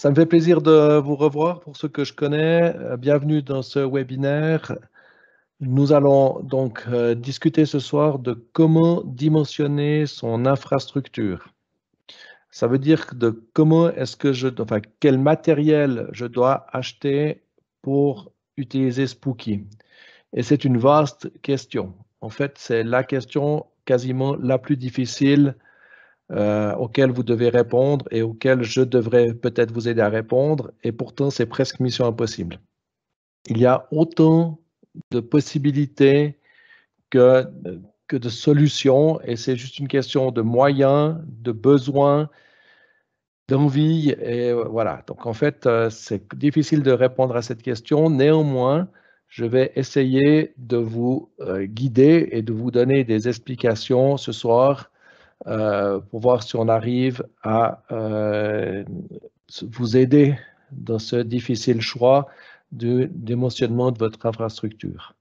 Ça me fait plaisir de vous revoir pour ceux que je connais. Bienvenue dans ce webinaire. Nous allons donc discuter ce soir de comment dimensionner son infrastructure. Ça veut dire de comment est-ce que quel matériel je dois acheter pour utiliser Spooky. Et c'est une vaste question. En fait, c'est la question quasiment la plus difficile auxquelles vous devez répondre et auxquelles je devrais peut-être vous aider à répondre. Et pourtant, c'est presque mission impossible. Il y a autant de possibilités que de solutions et c'est juste une question de moyens, de besoins, d'envie. Et voilà. Donc, en fait, c'est difficile de répondre à cette question. Néanmoins, je vais essayer de vous guider et de vous donner des explications ce soir pour voir si on arrive à vous aider dans ce difficile choix d'émotionnement de votre infrastructure.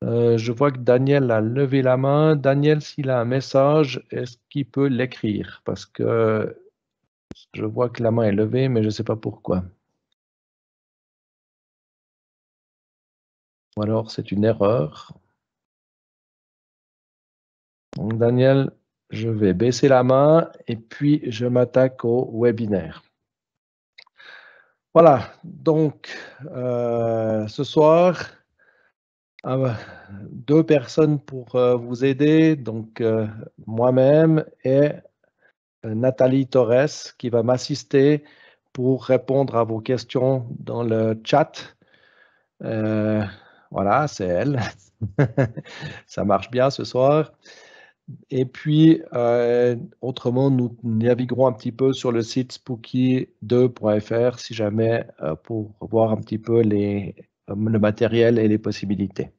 Je vois que Daniel a levé la main. Daniel, s'il a un message, est-ce qu'il peut l'écrire? Parce que je vois que la main est levée, mais je ne sais pas pourquoi. Ou alors c'est une erreur. Donc Daniel, je vais baisser la main et puis je m'attaque au webinaire. Voilà, donc ce soir, deux personnes pour vous aider, donc moi-même et Nathalie Torres qui va m'assister pour répondre à vos questions dans le chat. Voilà, c'est elle. Ça marche bien ce soir. Et puis, autrement, nous naviguerons un petit peu sur le site spooky2.fr si jamais pour voir un petit peu le matériel et les possibilités.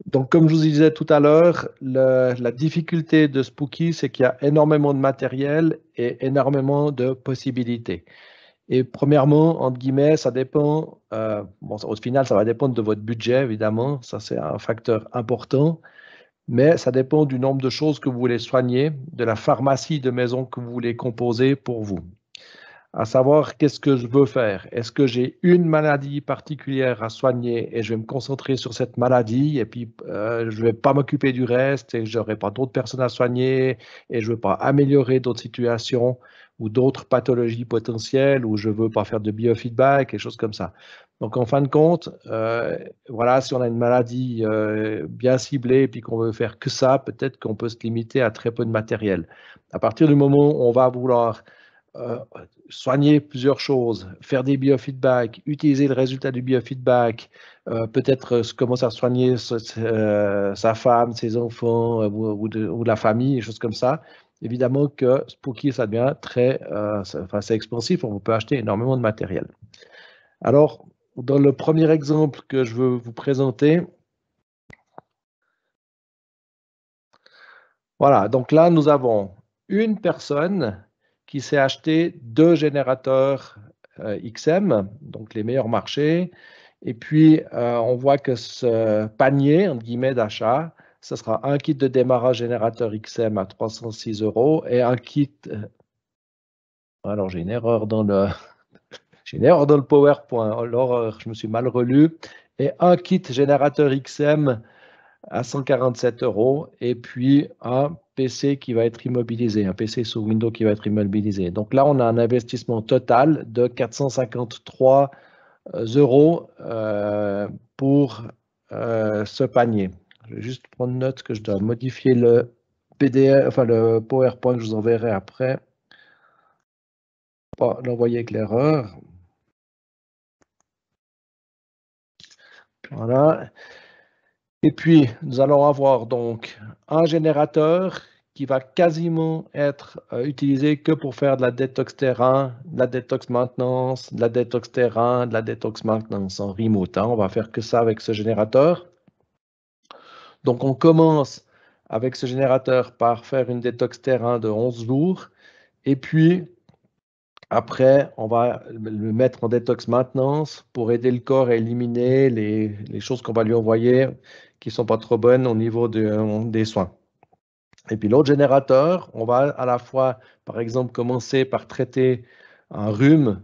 Donc, comme je vous disais tout à l'heure, la difficulté de Spooky, c'est qu'il y a énormément de matériel et énormément de possibilités. Et premièrement, entre guillemets, ça dépend, au final, ça va dépendre de votre budget, évidemment, ça c'est un facteur important, mais ça dépend du nombre de choses que vous voulez soigner, de la pharmacie de maison que vous voulez composer pour vous. À savoir, qu'est-ce que je veux faire? Est-ce que j'ai une maladie particulière à soigner et je vais me concentrer sur cette maladie et puis je ne vais pas m'occuper du reste et je n'aurai pas d'autres personnes à soigner et je ne veux pas améliorer d'autres situations ou d'autres pathologies potentielles ou je ne veux pas faire de biofeedback, quelque chose comme ça. Donc, en fin de compte, voilà, si on a une maladie bien ciblée et puis qu'on veut faire que ça, peut-être qu'on peut se limiter à très peu de matériel. À partir du moment où on va vouloir soigner plusieurs choses, faire des biofeedbacks, utiliser le résultat du biofeedback, peut-être commencer à soigner sa femme, ses enfants ou la famille, des choses comme ça. Évidemment que Spooky, ça devient très c'est expansif, on peut acheter énormément de matériel. Alors, dans le premier exemple que je veux vous présenter, voilà, donc là, nous avons une personne qui s'est acheté 2 générateurs XM, donc les meilleurs marchés. Et puis, on voit que ce panier, entre guillemets, d'achat, ce sera un kit de démarrage générateur XM à 306 € et un kit... alors, j'ai une erreur dans le... J'ai une erreur dans le PowerPoint. Oh, l'horreur, je me suis mal relu. Et un kit générateur XM à 147 € et puis un PC qui va être immobilisé, un PC sous Windows qui va être immobilisé. Donc là, on a un investissement total de 453 € pour ce panier. Je vais juste prendre note que je dois modifier le PDF, enfin le PowerPoint que je vous enverrai après. Pas l'envoyer avec l'erreur. Voilà. Et puis, nous allons avoir donc un générateur qui va quasiment être utilisé que pour faire de la détox terrain, de la détox maintenance, de la détox terrain, de la détox maintenance en remote. On va faire que ça avec ce générateur. Donc, on commence avec ce générateur par faire une détox terrain de 11 jours. Et puis, après, on va le mettre en détox maintenance pour aider le corps à éliminer les choses qu'on va lui envoyer qui ne sont pas trop bonnes au niveau des soins. Et puis l'autre générateur, on va à la fois, par exemple, commencer par traiter un rhume,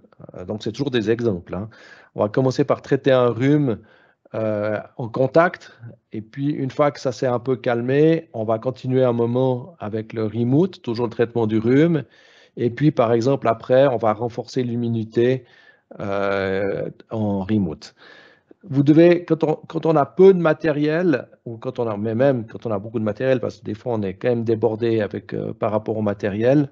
donc c'est toujours des exemples, hein. On va commencer par traiter un rhume en contact, et puis une fois que ça s'est un peu calmé, on va continuer un moment avec le Remote, toujours le traitement du rhume, et puis par exemple après, on va renforcer l'immunité en Remote. Vous devez, quand on a peu de matériel, ou quand on a, mais même quand on a beaucoup de matériel, parce que des fois on est quand même débordé avec, par rapport au matériel,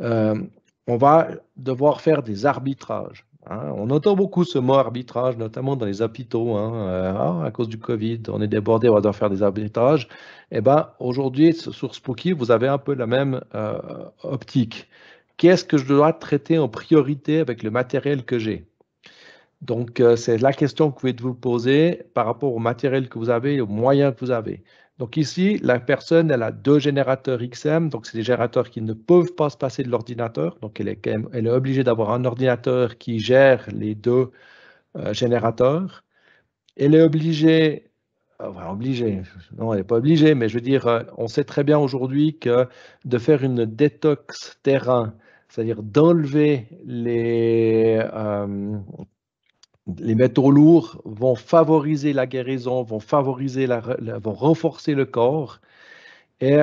euh, on va devoir faire des arbitrages, hein. On entend beaucoup ce mot arbitrage, notamment dans les hôpitaux, hein. Ah, à cause du Covid, on est débordé, on va devoir faire des arbitrages. Eh bien, aujourd'hui, sur Spooky, vous avez un peu la même optique. Qu'est-ce que je dois traiter en priorité avec le matériel que j'ai? Donc, c'est la question que vous pouvez vous poser par rapport au matériel que vous avez et aux moyens que vous avez. Donc ici, la personne, elle a deux générateurs XM, donc c'est des générateurs qui ne peuvent pas se passer de l'ordinateur. Donc, elle est obligée d'avoir un ordinateur qui gère les deux générateurs. Elle est obligée, non, elle n'est pas obligée, mais je veux dire, on sait très bien aujourd'hui que de faire une détox terrain, c'est-à-dire d'enlever les métaux lourds vont favoriser la guérison, vont renforcer le corps. Et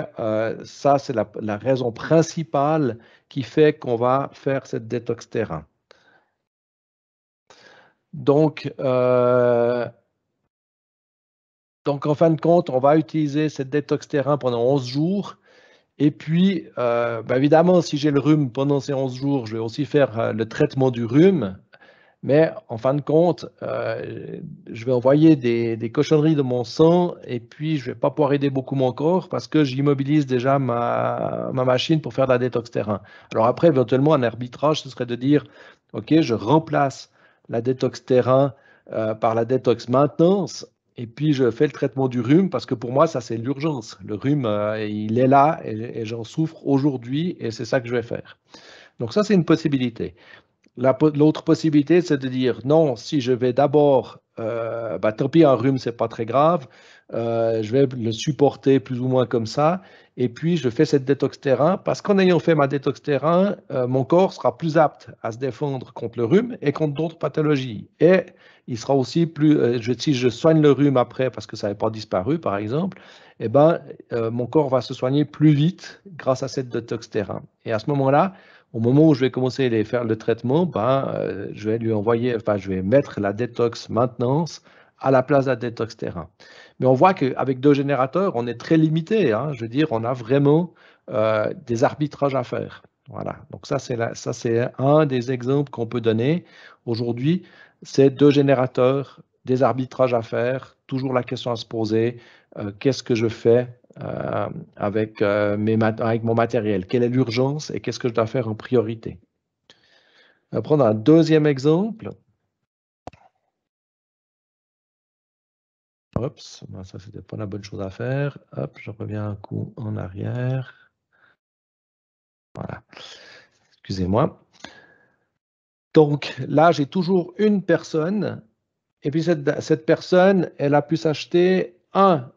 ça, c'est la raison principale qui fait qu'on va faire cette détox terrain. Donc, en fin de compte, on va utiliser cette détox terrain pendant 11 jours. Et puis, évidemment, si j'ai le rhume pendant ces 11 jours, je vais aussi faire le traitement du rhume. Mais en fin de compte, je vais envoyer des cochonneries de mon sang et puis je ne vais pas pouvoir aider beaucoup mon corps parce que j'immobilise déjà ma machine pour faire de la détox terrain. Alors après, éventuellement, un arbitrage, ce serait de dire, OK, je remplace la détox terrain par la détox maintenance et puis je fais le traitement du rhume parce que pour moi, ça, c'est l'urgence. Le rhume, il est là et j'en souffre aujourd'hui et c'est ça que je vais faire. Donc ça, c'est une possibilité. L'autre possibilité, c'est de dire non, si je vais d'abord, tant pis, un rhume, c'est pas très grave, je vais le supporter plus ou moins comme ça, et puis je fais cette détox terrain, parce qu'en ayant fait ma détox terrain, mon corps sera plus apte à se défendre contre le rhume et contre d'autres pathologies. Et il sera aussi plus, si je soigne le rhume après, parce que ça n'avait pas disparu, par exemple, eh ben, mon corps va se soigner plus vite grâce à cette détox terrain. Et à ce moment-là, au moment où je vais commencer à faire le traitement, je vais lui envoyer, enfin, je vais mettre la détox maintenance à la place de la détox terrain. Mais on voit qu'avec deux générateurs, on est très limité, hein. Je veux dire, on a vraiment des arbitrages à faire. Voilà. Donc ça, c'est un des exemples qu'on peut donner. Aujourd'hui, c'est deux générateurs, des arbitrages à faire, toujours la question à se poser, qu'est-ce que je fais avec, avec mon matériel? Quelle est l'urgence et qu'est-ce que je dois faire en priorité? On va prendre un deuxième exemple. Oups, ça, c'était pas la bonne chose à faire. Hop, je reviens un coup en arrière. Voilà. Excusez-moi. Donc là, j'ai toujours une personne. Et puis cette personne, elle a pu s'acheter un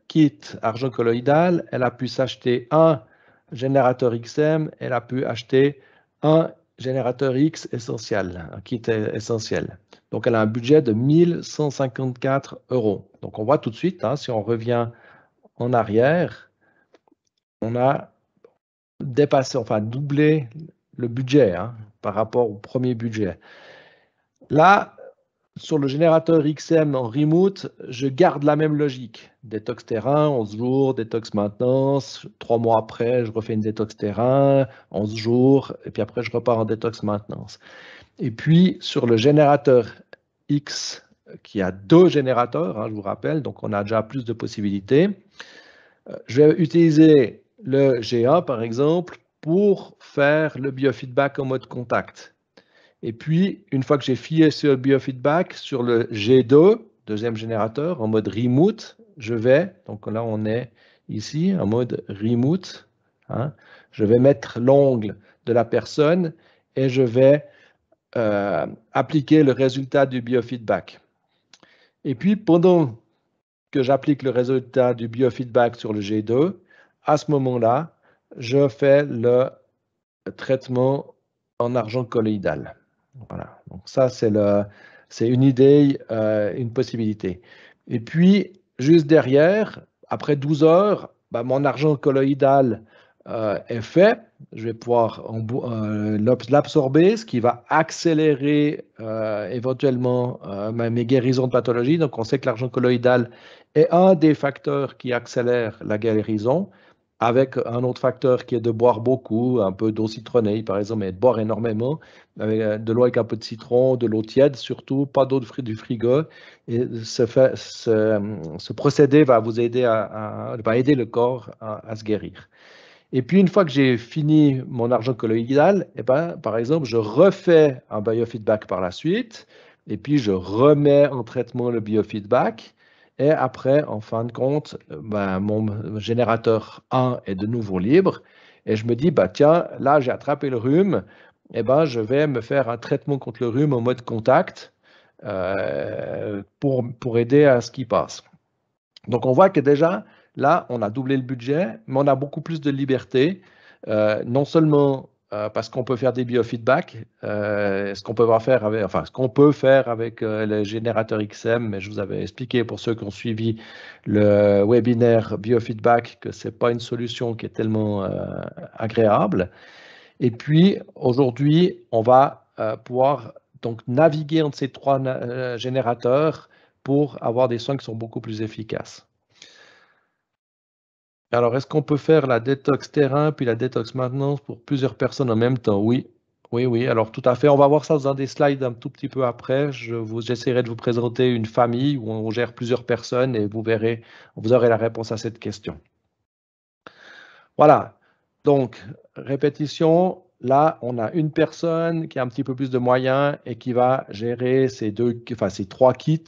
kit argent colloïdal, elle a pu s'acheter un générateur XM, elle a pu acheter un générateur X essentiel, un kit essentiel. Donc elle a un budget de 1154 €. Donc on voit tout de suite, hein, si on revient en arrière, on a dépassé, enfin doublé le budget, hein, par rapport au premier budget. Là, sur le générateur XM en remote, je garde la même logique. Détox terrain, 11 jours, détox maintenance. 3 mois après, je refais une détox terrain, 11 jours, et puis après, je repars en détox maintenance. Et puis, sur le générateur X, qui a deux générateurs, hein, je vous rappelle, donc on a déjà plus de possibilités. Je vais utiliser le G1, par exemple, pour faire le biofeedback en mode contact. Et puis, une fois que j'ai filé ce biofeedback sur le G2, deuxième générateur, en mode remote, je vais, donc là on est ici en mode remote, hein, je vais mettre l'ongle de la personne et je vais appliquer le résultat du biofeedback. Et puis, pendant que j'applique le résultat du biofeedback sur le G2, à ce moment-là, je fais le traitement en argent colloïdal. Voilà, donc ça c'est une idée, une possibilité. Et puis, juste derrière, après 12 heures, bah, mon argent colloïdal est fait. Je vais pouvoir l'absorber, ce qui va accélérer éventuellement mes guérisons de pathologie. Donc, on sait que l'argent colloïdal est un des facteurs qui accélère la guérison, avec un autre facteur qui est de boire beaucoup, un peu d'eau citronnée par exemple, mais de boire énormément, avec de l'eau avec un peu de citron, de l'eau tiède surtout, pas d'eau du frigo. Et ce procédé va vous aider va aider le corps à se guérir. Et puis, une fois que j'ai fini mon argent colloïdal, eh ben, par exemple, je refais un biofeedback par la suite, et puis je remets en traitement le biofeedback. Et après, en fin de compte, ben, mon générateur 1 est de nouveau libre. Et je me dis, bah, tiens, là, j'ai attrapé le rhume. Eh ben, je vais me faire un traitement contre le rhume en mode contact pour aider à ce qui passe. Donc, on voit que déjà, là, on a doublé le budget, mais on a beaucoup plus de liberté, non seulement parce qu'on peut faire des biofeedbacks, ce qu'on peut faire avec, enfin, ce qu'on peut faire avec le générateur XM, mais je vous avais expliqué pour ceux qui ont suivi le webinaire biofeedback que ce n'est pas une solution qui est tellement agréable. Et puis, aujourd'hui, on va pouvoir donc naviguer entre ces trois générateurs pour avoir des soins qui sont beaucoup plus efficaces. Alors, est-ce qu'on peut faire la détox terrain puis la détox maintenance pour plusieurs personnes en même temps? Oui, oui, oui. Alors, tout à fait. On va voir ça dans des slides un tout petit peu après. J'essaierai de vous présenter une famille où on gère plusieurs personnes et vous verrez, vous aurez la réponse à cette question. Voilà. Donc, répétition. Là, on a une personne qui a un petit peu plus de moyens et qui va gérer ces trois kits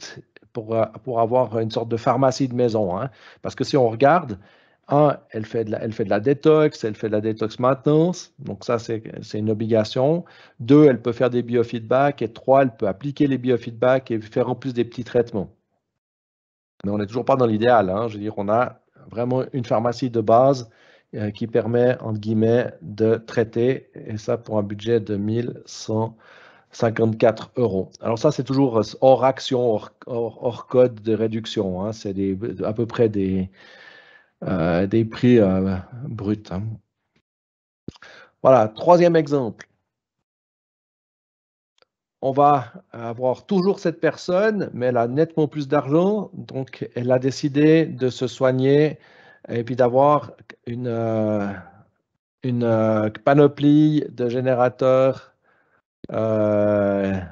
pour avoir une sorte de pharmacie de maison. Hein. Parce que si on regarde, elle fait de la détox, elle fait de la détox maintenance. Donc ça, c'est une obligation. 2, elle peut faire des biofeedbacks. Et 3, elle peut appliquer les biofeedbacks et faire en plus des petits traitements. Mais on n'est toujours pas dans l'idéal. Hein. Je veux dire, on a vraiment une pharmacie de base qui permet, entre guillemets, de traiter, et ça pour un budget de 1154 €. Alors ça, c'est toujours hors action, hors code de réduction. Hein. C'est à peu près des prix bruts. Hein. Voilà, troisième exemple. On va avoir toujours cette personne, mais elle a nettement plus d'argent, donc elle a décidé de se soigner et puis d'avoir une panoplie de générateurs, une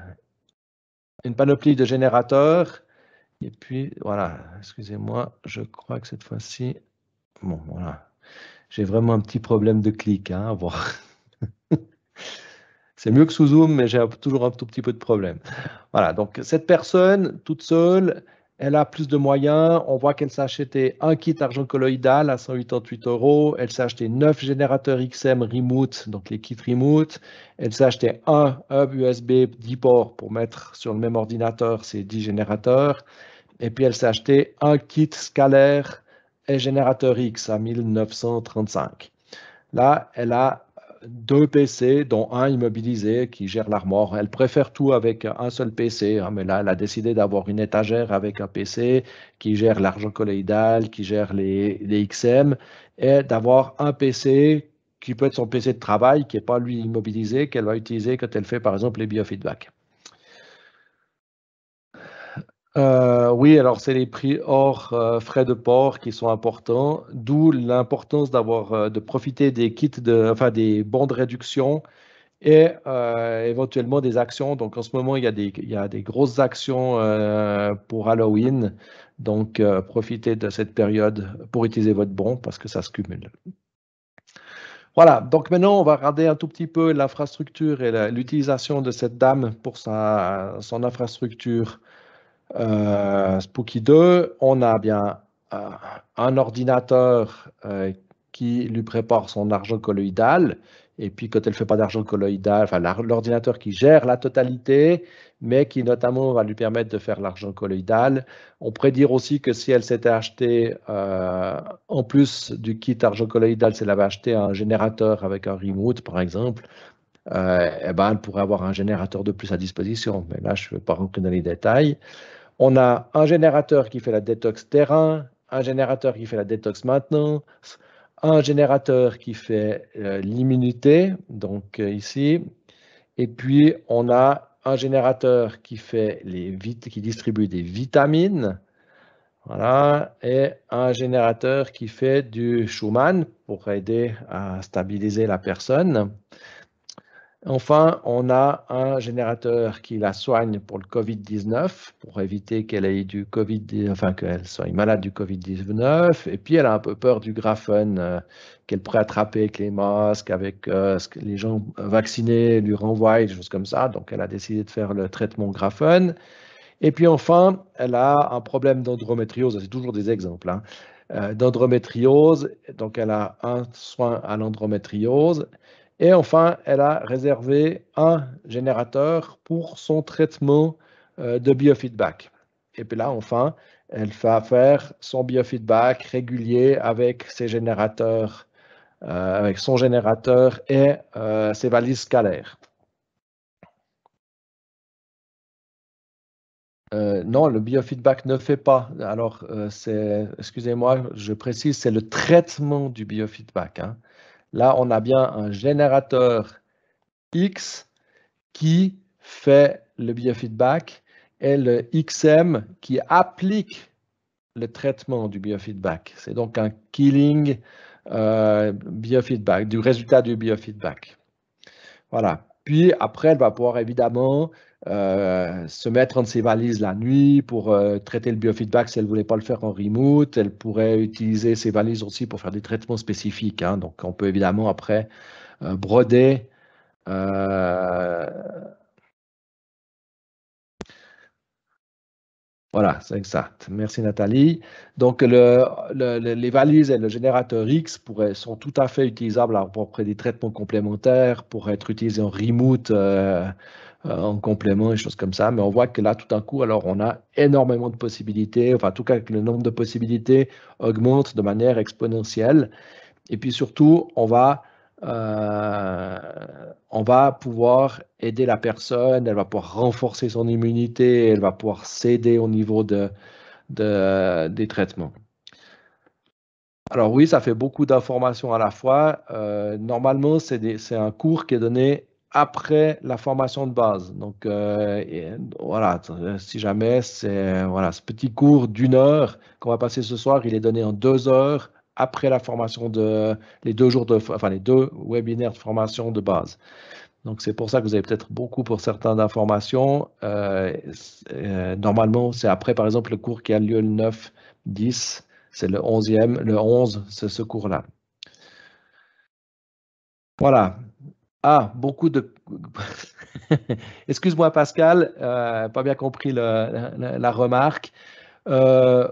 panoplie de générateurs. Et puis, voilà, excusez-moi, je crois que cette fois-ci, bon, voilà, j'ai vraiment un petit problème de clic hein, à voir. C'est mieux que sous Zoom, mais j'ai toujours un tout petit peu de problème. Voilà, donc cette personne, toute seule, elle a plus de moyens. On voit qu'elle s'est acheté un kit argent colloïdal à 188 €. Elle s'est acheté 9 générateurs XM Remote, donc les kits Remote. Elle s'est acheté un hub USB 10 ports pour mettre sur le même ordinateur ces 10 générateurs. Et puis elle s'est acheté un kit scalaire et générateur X à 1935. Là, elle a 2 PC, dont un immobilisé qui gère l'armoire. Elle préfère tout avec un seul PC, hein, mais là, elle a décidé d'avoir une étagère avec un PC qui gère l'argent colloïdal, qui gère les XM, et d'avoir un PC qui peut être son PC de travail, qui n'est pas lui immobilisé, qu'elle va utiliser quand elle fait par exemple les biofeedbacks. Oui, alors c'est les prix hors frais de port qui sont importants, d'où l'importance de profiter des kits des bons de réduction et éventuellement des actions. Donc en ce moment, il y a des grosses actions pour Halloween. Donc profitez de cette période pour utiliser votre bon parce que ça se cumule. Voilà, donc maintenant on va regarder un tout petit peu l'infrastructure et l'utilisation de cette dame pour son infrastructure. Spooky 2, on a bien un ordinateur qui lui prépare son argent colloïdal. Et puis, quand elle ne fait pas d'argent colloïdal, enfin, l'ordinateur qui gère la totalité, mais qui notamment va lui permettre de faire l'argent colloïdal. On pourrait dire aussi que si elle s'était acheté, en plus du kit argent colloïdal, si elle avait acheté un générateur avec un remote, par exemple, eh ben, elle pourrait avoir un générateur de plus à disposition. Mais là, je ne vais pas rentrer dans les détails. On a un générateur qui fait la détox terrain, un générateur qui fait la détox maintenance, un générateur qui fait l'immunité, donc ici, et puis on a un générateur qui fait qui distribue des vitamines, voilà, et un générateur qui fait du Schumann pour aider à stabiliser la personne. Enfin, on a un générateur qui la soigne pour le Covid-19, pour éviter qu'elle ait du Covid, enfin qu'elle soit malade du Covid-19. Et puis, elle a un peu peur du graphène qu'elle pourrait attraper avec les masques, avec ce que les gens vaccinés lui renvoient, des choses comme ça. Donc, elle a décidé de faire le traitement graphène. Et puis, enfin, elle a un problème d'endométriose. C'est toujours des exemples, hein. D'endométriose. Donc, elle a un soin à l'endométriose. Et enfin, elle a réservé un générateur pour son traitement de biofeedback. Et puis là, enfin, elle va faire son biofeedback régulier avec ses générateurs, avec son générateur et ses valises scalaires. Non, le biofeedback ne fait pas. Alors, excusez-moi, je précise, c'est le traitement du biofeedback, hein. Là, on a bien un générateur X qui fait le biofeedback et le XM qui applique le traitement du biofeedback. C'est donc un killing biofeedback, du résultat du biofeedback. Voilà. Puis après, elle va pouvoir évidemment se mettre entre ses valises la nuit pour traiter le biofeedback si elle ne voulait pas le faire en remote. Elle pourrait utiliser ses valises aussi pour faire des traitements spécifiques, hein. Donc, on peut évidemment après broder. Voilà, c'est exact. Merci Nathalie. Donc, les valises et le générateur X sont tout à fait utilisables pour des traitements complémentaires, pour être utilisés en remote, en complément et choses comme ça. Mais on voit que là, tout d'un coup, alors on a énormément de possibilités. Enfin, en tout cas, que le nombre de possibilités augmente de manière exponentielle. Et puis surtout, on va pouvoir aider la personne, elle va pouvoir renforcer son immunité, elle va pouvoir s'aider au niveau des traitements. Alors oui, ça fait beaucoup d'informations à la fois. Normalement, c'est un cours qui est donné après la formation de base. Donc voilà, si jamais voilà, ce petit cours d'une heure qu'on va passer ce soir, il est donné en 2 heures après la formation les 2 jours enfin les 2 webinaires de formation de base. Donc c'est pour ça que vous avez peut-être beaucoup pour certaines d'informations. Normalement, c'est après, par exemple, le cours qui a lieu le 9-10. C'est le 11e. Le 11, c'est ce cours-là. Voilà. Ah, beaucoup de... Excuse-moi, Pascal, pas bien compris la remarque. Euh,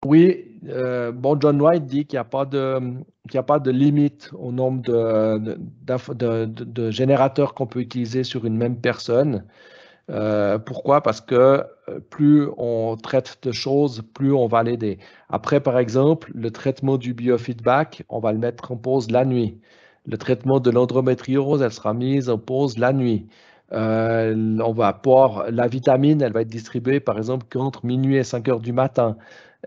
oui, bon, John White dit qu'il n'y a pas de limite au nombre de générateurs qu'on peut utiliser sur une même personne. Pourquoi? Parce que plus on traite de choses, plus on va l'aider. Après, par exemple, le traitement du biofeedback, on va le mettre en pause la nuit. Le traitement de l'endométriose, elle sera mise en pause la nuit. On va pouvoir, la vitamine, elle va être distribuée, par exemple, qu'entre minuit et 5 heures du matin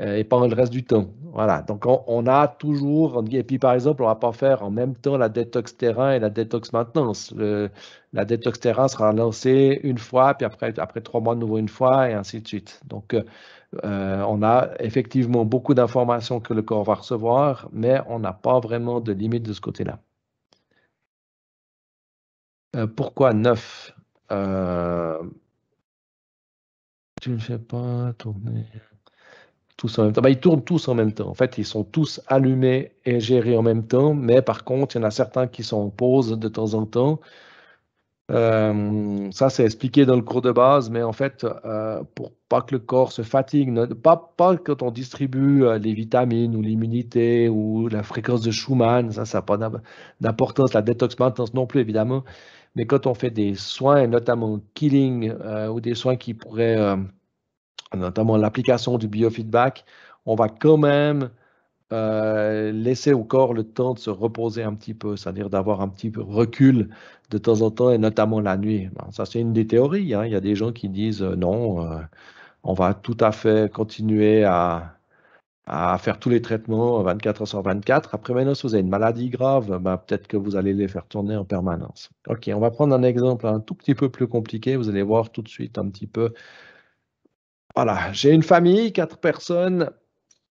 et pendant le reste du temps. Voilà. Donc, on a toujours, et puis par exemple, on ne va pas faire en même temps la détox terrain et la détox maintenance. La détox terrain sera lancée une fois, puis après 3 mois de nouveau une fois, et ainsi de suite. Donc, on a effectivement beaucoup d'informations que le corps va recevoir, mais on n'a pas vraiment de limite de ce côté-là. Pourquoi 9? Tu ne fais pas tourner tous en même temps. Ben, ils tournent tous en même temps. En fait, ils sont tous allumés et gérés en même temps, mais par contre, il y en a certains qui sont en pause de temps en temps. Ça, c'est expliqué dans le cours de base, mais en fait, pour pas que le corps se fatigue, pas quand on distribue les vitamines ou l'immunité ou la fréquence de Schumann, ça n'a pas d'importance, la détox maintenance non plus, évidemment, mais quand on fait des soins, notamment killing ou des soins qui pourraient, notamment l'application du biofeedback, on va quand même laisser au corps le temps de se reposer un petit peu, c'est-à-dire d'avoir un petit peu recul de temps en temps et notamment la nuit. Bon, ça, c'est une des théories, hein. Il y a des gens qui disent non, on va tout à fait continuer à faire tous les traitements 24 heures sur 24. Après, maintenant, si vous avez une maladie grave, ben, peut-être que vous allez les faire tourner en permanence. OK, on va prendre un exemple un tout petit peu plus compliqué. Vous allez voir tout de suite un petit peu. Voilà, j'ai une famille, 4 personnes.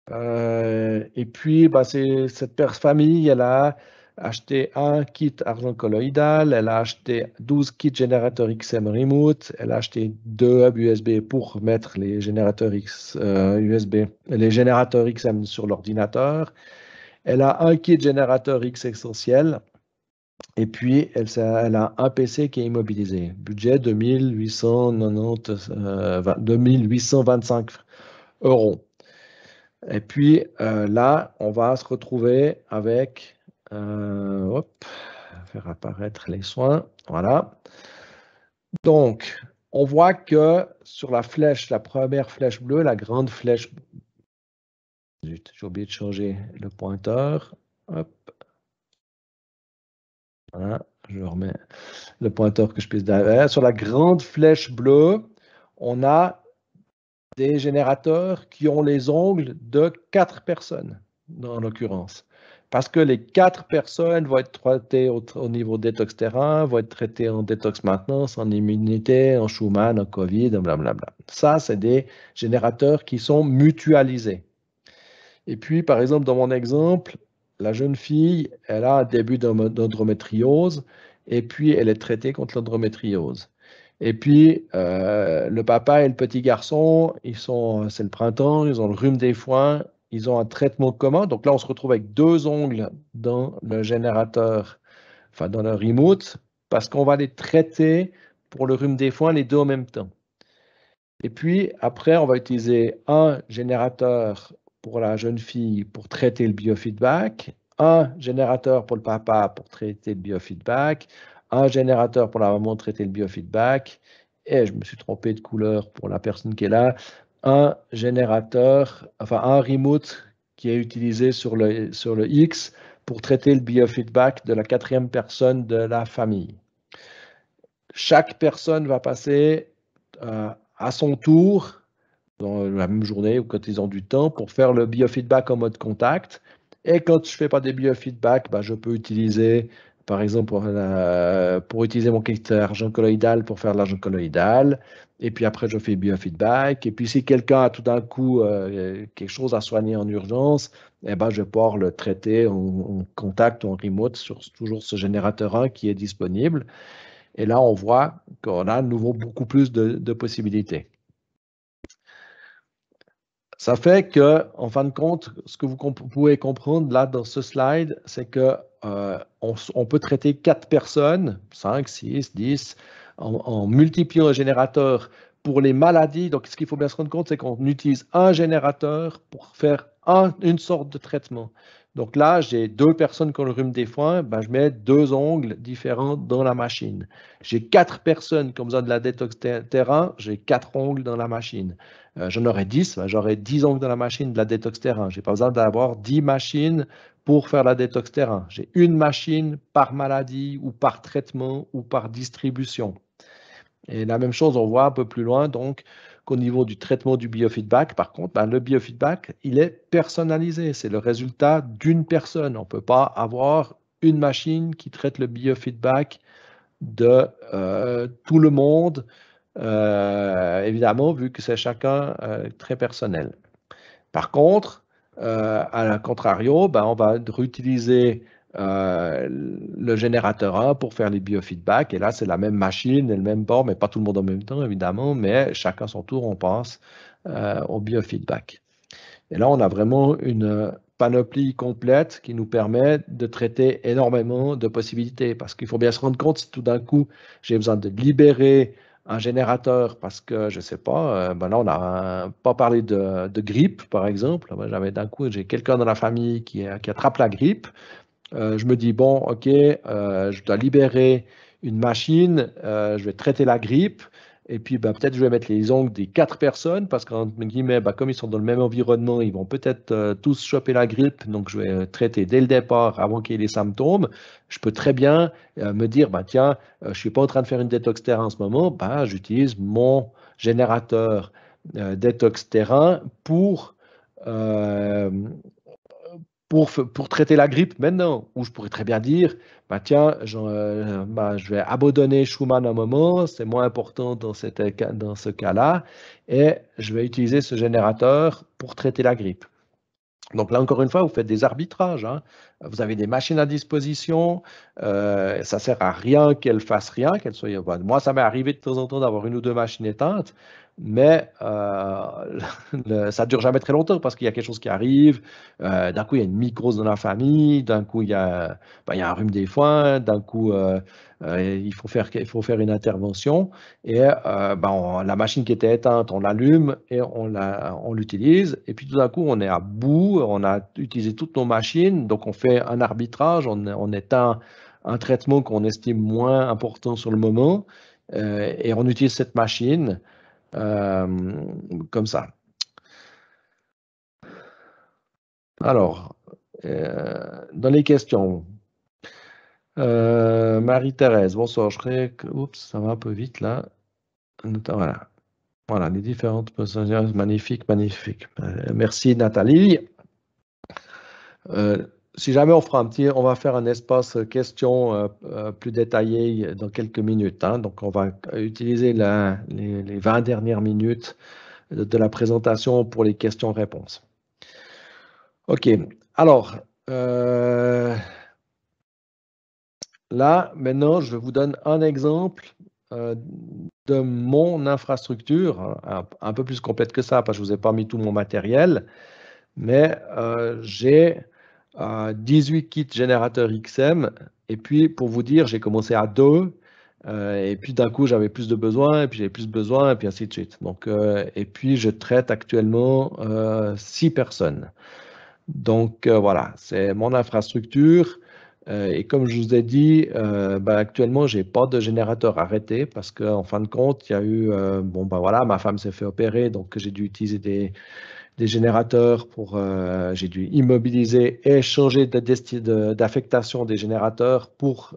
Et puis, bah, cette famille, elle a acheté un kit argent colloïdal, elle a acheté 12 kits générateurs XM Remote, elle a acheté 2 hubs USB pour mettre les générateurs USB, les générateurs XM sur l'ordinateur. Elle a un kit générateur X essentiel. Et puis, elle a un PC qui est immobilisé. Budget 2825 euros. Et puis là, on va se retrouver avec, hop, faire apparaître les soins. Voilà. Donc, on voit que sur la flèche, la première flèche bleue, la grande flèche. Zut, j'ai oublié de changer le pointeur. Hop. Voilà, je remets le pointeur que je puisse derrière. Sur la grande flèche bleue, on a des générateurs qui ont les ongles de 4 personnes, en l'occurrence. Parce que les 4 personnes vont être traitées au niveau détox terrain, vont être traitées en détox maintenance, en immunité, en Schumann, en Covid, blablabla. Ça, c'est des générateurs qui sont mutualisés. Et puis, par exemple, dans mon exemple, la jeune fille, elle a un début d'endométriose et puis elle est traitée contre l'endométriose. Et puis, le papa et le petit garçon, c'est le printemps, ils ont le rhume des foins, ils ont un traitement commun. Donc là, on se retrouve avec 2 ongles dans le générateur, enfin dans le remote, parce qu'on va les traiter pour le rhume des foins les deux en même temps. Et puis, après, on va utiliser un générateur pour la jeune fille pour traiter le biofeedback, un générateur pour le papa pour traiter le biofeedback, un générateur pour la maman pour traiter le biofeedback, et je me suis trompé de couleur pour la personne qui est là, un générateur, enfin un remote qui est utilisé sur le X pour traiter le biofeedback de la 4e personne de la famille. Chaque personne va passer à son tour, dans la même journée ou quand ils ont du temps, pour faire le biofeedback en mode contact. Et quand je ne fais pas des biofeedback, je peux utiliser, par exemple, pour utiliser mon kit argent colloïdal pour faire de l'argent colloïdal. Et puis après, je fais biofeedback. Et puis si quelqu'un a tout d'un coup quelque chose à soigner en urgence, je vais pouvoir le traiter en contact ou en remote sur toujours ce générateur 1 qui est disponible. Et là, on voit qu'on a à nouveau beaucoup plus de possibilités. Ça fait que, en fin de compte, ce que vous pouvez comprendre là dans ce slide, c'est que on peut traiter 4 personnes, 5, 6, 10, en multipliant le générateur pour les maladies. Donc, ce qu'il faut bien se rendre compte, c'est qu'on utilise un générateur pour faire une sorte de traitement. Donc là, j'ai 2 personnes qui ont le rhume des foins, je mets 2 ongles différents dans la machine. J'ai 4 personnes qui ont besoin de la détox terrain, j'ai 4 ongles dans la machine. J'en aurais 10, j'aurais 10 ongles dans la machine de la détox terrain. Je n'ai pas besoin d'avoir 10 machines pour faire la détox terrain. J'ai une machine par maladie ou par traitement ou par distribution. Et la même chose, on voit un peu plus loin, donc, qu'au niveau du traitement du biofeedback, par contre, le biofeedback, il est personnalisé. C'est le résultat d'une personne. On ne peut pas avoir une machine qui traite le biofeedback de tout le monde, évidemment, vu que c'est chacun très personnel. Par contre, à contrario, on va réutiliser le générateur 1 pour faire les biofeedbacks. Et là, c'est la même machine et le même bord, mais pas tout le monde en même temps, évidemment, mais chacun son tour, on passe au biofeedback. Et là, on a vraiment une panoplie complète qui nous permet de traiter énormément de possibilités. Parce qu'il faut bien se rendre compte si tout d'un coup, j'ai besoin de libérer un générateur parce que, je ne sais pas, là, on n'a pas parlé de grippe, par exemple. J'avais d'un coup, j'ai quelqu'un dans la famille qui attrape la grippe. Je me dis, bon, OK, je dois libérer une machine, je vais traiter la grippe. Et puis, peut-être je vais mettre les ongles des 4 personnes parce qu'entre guillemets, comme ils sont dans le même environnement, ils vont peut-être tous choper la grippe. Donc, je vais traiter dès le départ avant qu'il y ait des symptômes. Je peux très bien me dire, tiens, je ne suis pas en train de faire une détox terrain en ce moment. J'utilise mon générateur détox terrain euh, pour traiter la grippe maintenant. Ou je pourrais très bien dire, tiens, je vais abandonner Schumann un moment, c'est moins important dans ce cas-là, et je vais utiliser ce générateur pour traiter la grippe. Donc là, encore une fois, vous faites des arbitrages, hein. Vous avez des machines à disposition. Ça ne sert à rien qu'elles fassent rien, qu'elles soient. Moi, ça m'est arrivé de temps en temps d'avoir une ou deux machines éteintes, mais ça ne dure jamais très longtemps parce qu'il y a quelque chose qui arrive. D'un coup, il y a une mycose dans la famille. D'un coup, il y a un rhume des foins. D'un coup, il faut faire une intervention. Et la machine qui était éteinte, on l'allume et on l'utilise. Et puis tout d'un coup, on est à bout, on a utilisé toutes nos machines, donc on fait un arbitrage, on éteint un traitement qu'on estime moins important sur le moment, et on utilise cette machine euh, comme ça. Alors, dans les questions, Marie-Thérèse, bonsoir, oups, ça va un peu vite là. Voilà. Voilà, les différentes positions, magnifique, magnifique. Merci Nathalie. Si jamais on va faire un espace questions plus détaillé dans quelques minutes, hein. Donc, on va utiliser les 20 dernières minutes de la présentation pour les questions-réponses. OK. Alors, là, maintenant, je vous donne un exemple de mon infrastructure, un peu plus complète que ça, parce que je ne vous ai pas mis tout mon matériel, mais j'ai 18 kits générateurs XM, et puis pour vous dire, j'ai commencé à 2, et puis d'un coup, j'avais plus de besoins, et puis j'avais plus de besoins, et puis ainsi de suite. Donc, et puis, je traite actuellement 6 personnes. Donc, voilà, c'est mon infrastructure. Et comme je vous ai dit, actuellement, je n'ai pas de générateur arrêté parce qu'en fin de compte, il y a eu, voilà, ma femme s'est fait opérer, donc j'ai dû utiliser des générateurs j'ai dû immobiliser et changer d'affectation des générateurs pour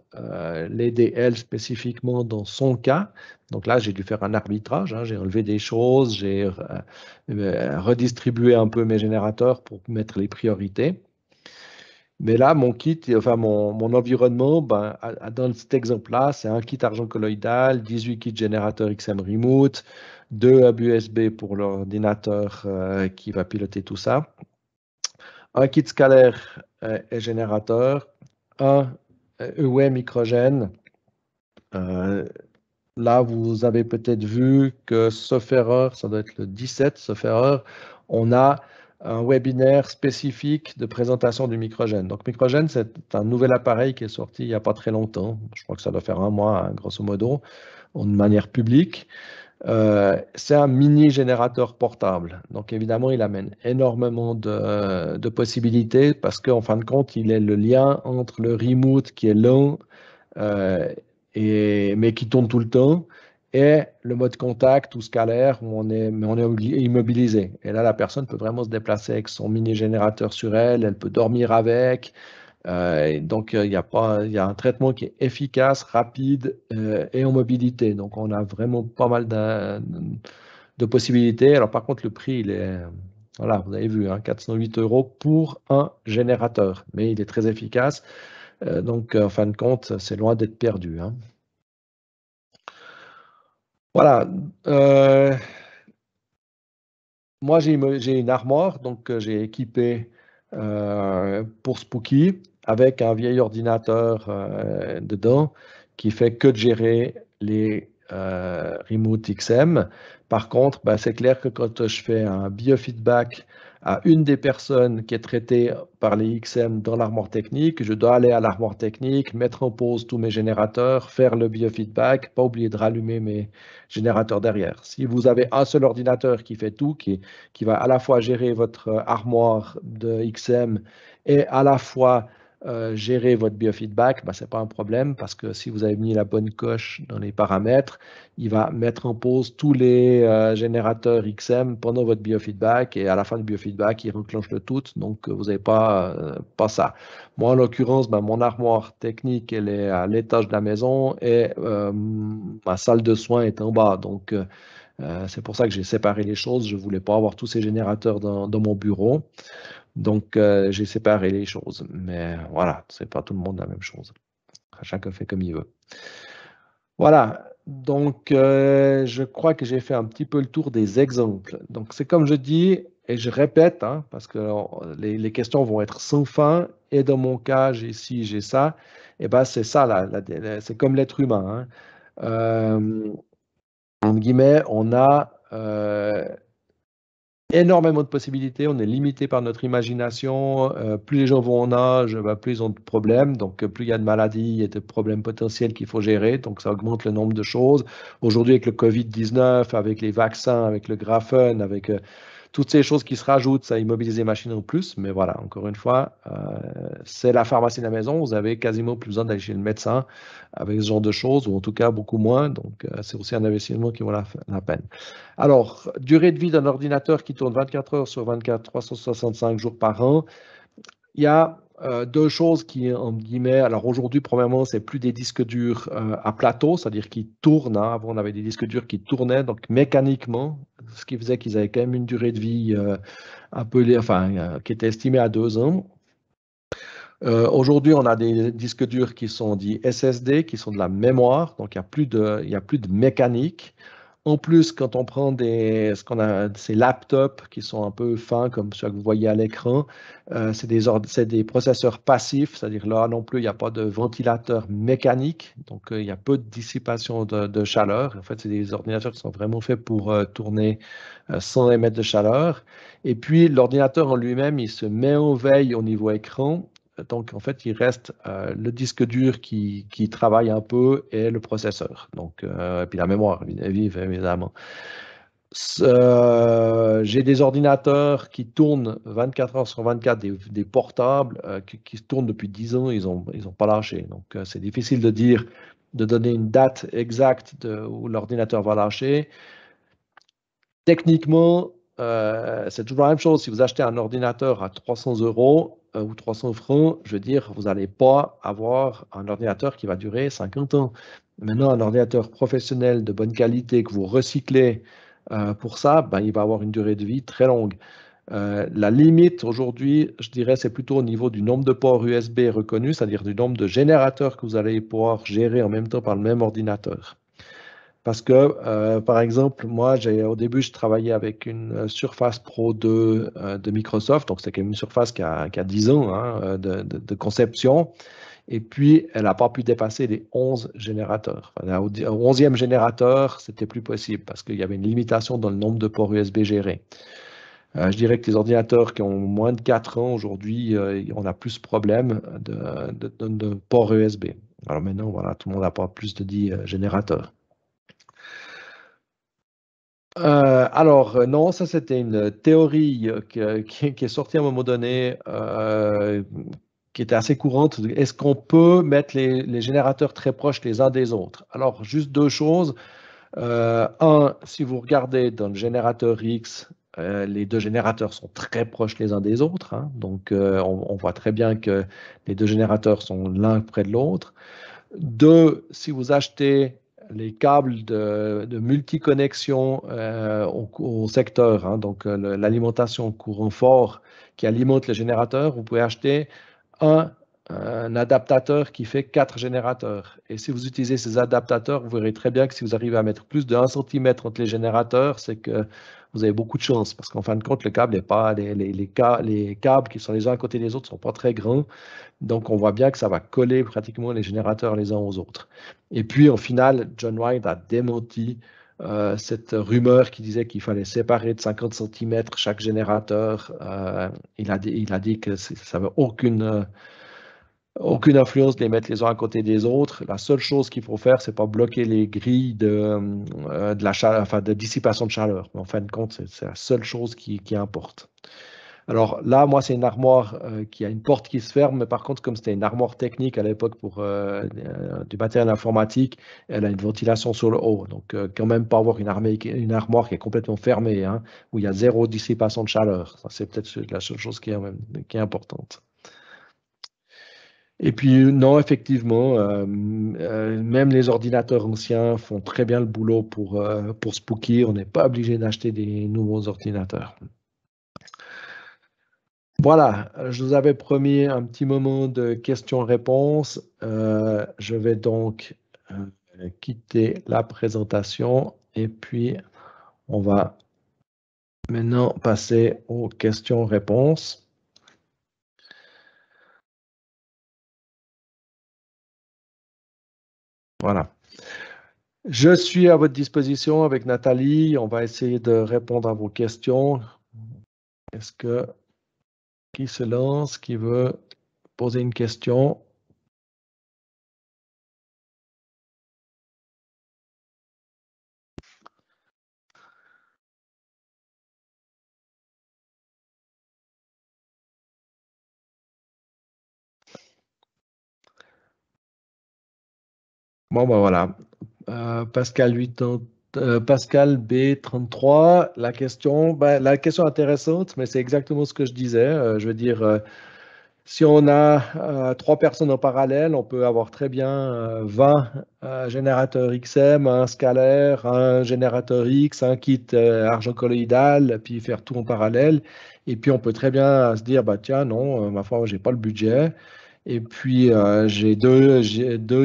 l'aider elle spécifiquement dans son cas. Donc là, j'ai dû faire un arbitrage, hein. J'ai enlevé des choses, j'ai redistribué un peu mes générateurs pour mettre les priorités. Mais là, mon kit, enfin mon environnement, dans cet exemple-là, c'est un kit argent colloïdal, 18 kits générateurs XM Remote, 2 hubs USB pour l'ordinateur qui va piloter tout ça, un kit scalaire et générateur, un EWE microgène. Là, vous avez peut-être vu que, sauf erreur, ça doit être le 17, sauf erreur, on a un webinaire spécifique de présentation du microgène. Donc, microgène, c'est un nouvel appareil qui est sorti il n'y a pas très longtemps. Je crois que ça doit faire un mois, hein, grosso modo, de manière publique. C'est un mini générateur portable. Donc, évidemment, il amène énormément de possibilités parce qu'en fin de compte, il est le lien entre le remote qui est lent, mais qui tourne tout le temps, et le mode contact ou scalaire où on est immobilisé. Et là, la personne peut vraiment se déplacer avec son mini-générateur sur elle, elle peut dormir avec. Donc, il y a un traitement qui est efficace, rapide et en mobilité. Donc, on a vraiment pas mal de possibilités. Alors, par contre, le prix, il est, voilà, vous avez vu, hein, 408 € pour un générateur, mais il est très efficace. Donc, en fin de compte, c'est loin d'être perdu, hein. Voilà. Moi, j'ai une armoire, donc j'ai équipé pour Spooky avec un vieil ordinateur dedans qui fait que de gérer les Remote XM. Par contre, c'est clair que quand je fais un biofeedback à une des personnes qui est traitée par les XM dans l'armoire technique, je dois aller à l'armoire technique, mettre en pause tous mes générateurs, faire le biofeedback, pas oublier de rallumer mes générateurs derrière. Si vous avez un seul ordinateur qui fait tout, qui va à la fois gérer votre armoire de XM et à la fois gérer votre biofeedback, ben, ce n'est pas un problème parce que si vous avez mis la bonne coche dans les paramètres, il va mettre en pause tous les générateurs XM pendant votre biofeedback et à la fin du biofeedback, il reclenche le tout. Donc, vous n'avez pas ça. Moi, en l'occurrence, ben, mon armoire technique, elle est à l'étage de la maison et ma salle de soins est en bas. Donc, c'est pour ça que j'ai séparé les choses. Je ne voulais pas avoir tous ces générateurs dans mon bureau. Donc, j'ai séparé les choses. Mais voilà, c'est pas tout le monde la même chose. Chacun fait comme il veut. Voilà. Donc, je crois que j'ai fait un petit peu le tour des exemples. Donc, c'est comme je dis, et je répète, hein, parce que les questions vont être sans fin. Et dans mon cas, j'ai ci, j'ai ça. Et ben, c'est ça, c'est comme l'être humain. Hein. En guillemets, on a énormément de possibilités, on est limité par notre imagination. Plus les gens vont en âge, plus ils ont de problèmes. Donc, plus il y a de maladies et de problèmes potentiels qu'il faut gérer. Donc, ça augmente le nombre de choses. Aujourd'hui, avec le Covid-19, avec les vaccins, avec le graphène, avec toutes ces choses qui se rajoutent, ça immobilise les machines en plus. Mais voilà, encore une fois, c'est la pharmacie de la maison. Vous avez quasiment plus besoin d'aller chez le médecin avec ce genre de choses, ou en tout cas beaucoup moins. Donc, c'est aussi un investissement qui vaut la peine. Alors, durée de vie d'un ordinateur qui tourne 24 heures sur 24, 365 jours par an. Il y a deux choses qui, en guillemets, alors aujourd'hui, premièrement, c'est plus des disques durs à plateau, c'est-à-dire qui tournent. Hein. Avant, on avait des disques durs qui tournaient, donc mécaniquement, ce qui faisait qu'ils avaient quand même une durée de vie un peu, qui était estimée à 2 ans. Aujourd'hui, on a des disques durs qui sont dits SSD, qui sont de la mémoire, donc il y a plus de mécanique. En plus, quand on prend ce qu'on a, ces laptops qui sont un peu fins, comme ceux que vous voyez à l'écran, c'est des processeurs passifs, c'est-à-dire là non plus, il n'y a pas de ventilateur mécanique, donc il y a peu de dissipation de chaleur. En fait, c'est des ordinateurs qui sont vraiment faits pour tourner sans émettre de chaleur. Et puis, l'ordinateur en lui-même, il se met en veille au niveau écran. Donc, en fait, il reste le disque dur qui travaille un peu et le processeur. Donc, et puis la mémoire, vive, évidemment. J'ai des ordinateurs qui tournent 24 heures sur 24, des portables qui tournent depuis 10 ans, ils ont pas lâché. Donc, c'est difficile de donner une date exacte où l'ordinateur va lâcher. Techniquement, c'est toujours la même chose. Si vous achetez un ordinateur à 300 € ou 300 francs, je veux dire, vous n'allez pas avoir un ordinateur qui va durer 50 ans. Maintenant, un ordinateur professionnel de bonne qualité que vous recyclez pour ça, ben, il va avoir une durée de vie très longue. La limite aujourd'hui, je dirais, c'est plutôt au niveau du nombre de ports USB reconnus, c'est-à-dire du nombre de générateurs que vous allez pouvoir gérer en même temps par le même ordinateur. Parce que, par exemple, moi, au début, je travaillais avec une Surface Pro 2 de Microsoft. Donc, c'est quand même une surface qui a 10 ans hein, de conception. Et puis, elle n'a pas pu dépasser les 11 générateurs. Enfin, au 11e générateur, c'était plus possible parce qu'il y avait une limitation dans le nombre de ports USB gérés. Je dirais que les ordinateurs qui ont moins de 4 ans aujourd'hui, on a plus de problèmes de ports USB. Alors maintenant, voilà, tout le monde n'a pas plus de 10 générateurs. Alors, non, ça c'était une théorie qui est sortie à un moment donné, qui était assez courante. Est-ce qu'on peut mettre les générateurs très proches les uns des autres? Alors, juste deux choses. Un, si vous regardez dans le générateur X, les deux générateurs sont très proches les uns des autres. Hein. Donc, on voit très bien que les deux générateurs sont l'un près de l'autre. Deux, si vous achetez les câbles de multiconnexion au secteur, hein, donc l'alimentation courant fort qui alimente le générateur, vous pouvez acheter un adaptateur qui fait 4 générateurs. Et si vous utilisez ces adaptateurs, vous verrez très bien que si vous arrivez à mettre plus de 1 cm entre les générateurs, c'est que vous avez beaucoup de chance parce qu'en fin de compte, le câble est pas, les câbles qui sont les uns à côté des autres ne sont pas très grands. Donc, on voit bien que ça va coller pratiquement les générateurs les uns aux autres. Et puis, au final, John White a démenti cette rumeur qui disait qu'il fallait séparer de 50 cm chaque générateur. Il a dit que ça n'avait aucune influence de les mettre les uns à côté des autres. La seule chose qu'il faut faire, c'est pas bloquer les grilles de la chaleur, enfin, de dissipation de chaleur. Mais en fin de compte, c'est la seule chose qui importe. Alors là, moi, c'est une armoire qui a une porte qui se ferme, mais par contre, comme c'était une armoire technique à l'époque pour du matériel informatique, elle a une ventilation sur le haut. Donc, quand même pas avoir une armoire qui est complètement fermée, hein, où il y a zéro dissipation de chaleur. Ça, c'est peut-être la seule chose qui est importante. Et puis, non, effectivement, même les ordinateurs anciens font très bien le boulot pour Spooky. On n'est pas obligé d'acheter des nouveaux ordinateurs. Voilà, je vous avais promis un petit moment de questions-réponses. Je vais donc quitter la présentation et puis on va maintenant passer aux questions-réponses. Voilà. Je suis à votre disposition avec Nathalie. On va essayer de répondre à vos questions. Est-ce que qui se lance, qui veut poser une question? Bon, ben voilà. Pascal 80, Pascal B33, la question intéressante, mais c'est exactement ce que je disais. Je veux dire, si on a trois personnes en parallèle, on peut avoir très bien 20 générateurs XM, un scalaire, un générateur X, un kit argent colloïdal, puis faire tout en parallèle. Et puis on peut très bien se dire, bah tiens, non, ma foi, j'ai pas le budget. Et puis j'ai deux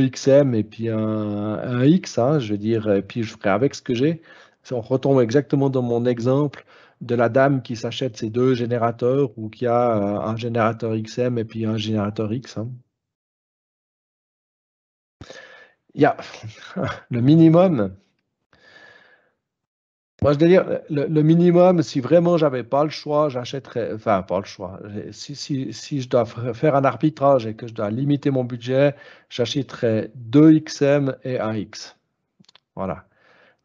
XM et puis un X, hein, je veux dire, et puis je ferai avec ce que j'ai. Si on retombe exactement dans mon exemple de la dame qui s'achète ces deux générateurs ou qui a un générateur XM et puis un générateur X, hein. Il y a le minimum. Moi, je veux dire, le minimum, si vraiment j'avais pas le choix, j'achèterais, enfin, pas le choix. Si je dois faire un arbitrage et que je dois limiter mon budget, j'achèterais deux XM et un X. Voilà.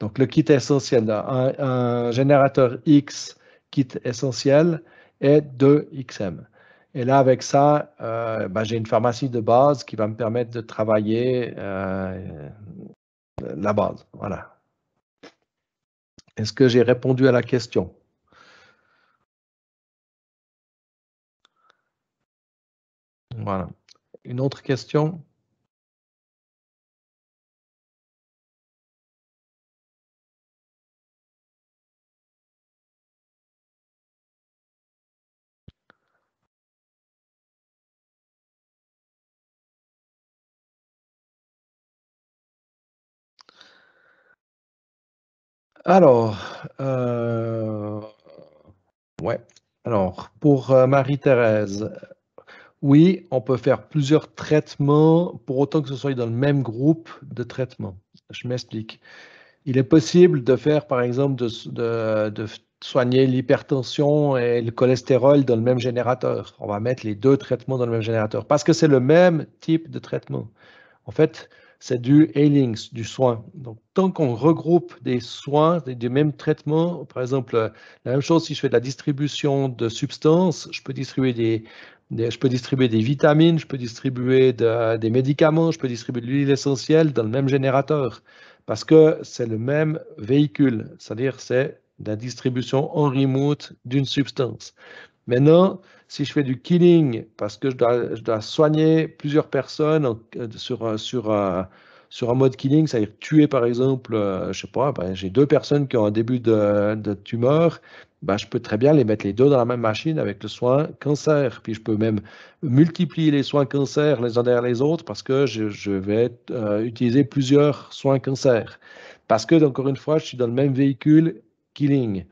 Donc, le kit essentiel, un générateur X, kit essentiel, et deux XM. Et là, avec ça, ben, j'ai une pharmacie de base qui va me permettre de travailler la base. Voilà. Est-ce que j'ai répondu à la question? Voilà. Une autre question? Alors, ouais. Alors, pour Marie-Thérèse, oui, on peut faire plusieurs traitements pour autant que ce soit dans le même groupe de traitement. Je m'explique. Il est possible de faire, par exemple, de soigner l'hypertension et le cholestérol dans le même générateur. On va mettre les deux traitements dans le même générateur parce que c'est le même type de traitement. En fait, c'est du healings, du soin. Donc, tant qu'on regroupe des soins, des mêmes traitements, par exemple, la même chose si je fais de la distribution de substances, je peux distribuer je peux distribuer des vitamines, je peux distribuer des médicaments, je peux distribuer de l'huile essentielle dans le même générateur parce que c'est le même véhicule, c'est-à-dire c'est la distribution en remote d'une substance. Maintenant, si je fais du killing, parce que je dois soigner plusieurs personnes sur un mode killing, c'est-à-dire tuer par exemple, je sais pas, ben, j'ai deux personnes qui ont un début de tumeur, ben, je peux très bien les mettre les deux dans la même machine avec le soin cancer. Puis je peux même multiplier les soins cancer les uns derrière les autres parce que je vais utiliser plusieurs soins cancer. Parce que, encore une fois, je suis dans le même véhicule killing.